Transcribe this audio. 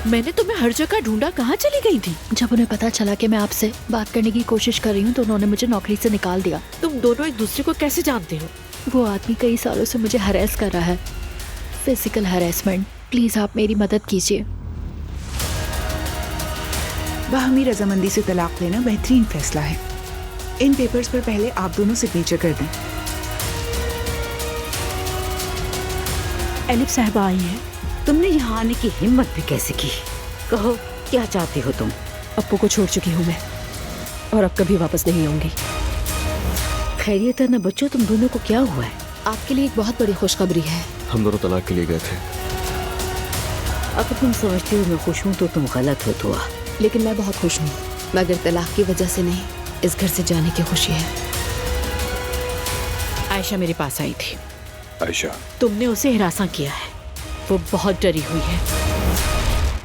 मैंने तुम्हें हर जगह ढूंढा, कहाँ चली गई थी? जब उन्हें पता चला कि मैं आपसे बात करने की कोशिश कर रही हूँ तो उन्होंने मुझे नौकरी से निकाल दिया। तुम दोनों एक दूसरे को कैसे जानते हो? वो आदमी कई सालों से मुझे हरेस कर रहा है, फिजिकल हरेसमेंट। प्लीज आप मेरी मदद कीजिए। बाहमी रजामंदी से तलाक लेना बेहतरीन फैसला है। इन पेपर्स पर पहले आप दोनों सिग्नेचर कर दें। एलिफ साहबा आई है। तुमने यहाँ आने की हिम्मत भी कैसे की? कहो क्या चाहती हो तुम? अप्पू को छोड़ चुकी हूँ मैं और अब कभी वापस नहीं आऊंगी। खैरियत है ना बच्चों? तुम दोनों को क्या हुआ है? आपके लिए एक बहुत बड़ी खुशखबरी है। हम दोनों तलाक के लिए गए थे। अगर तुम समझती हो मैं खुश हूँ तो तुम गलत हो दुआ। लेकिन मैं बहुत खुश हूँ, मगर तलाक की वजह से नहीं, इस घर से जाने की खुशी है। आयशा मेरे पास आई थी। आयशा, तुमने उसे हिरासा किया है, वो बहुत डरी हुई है।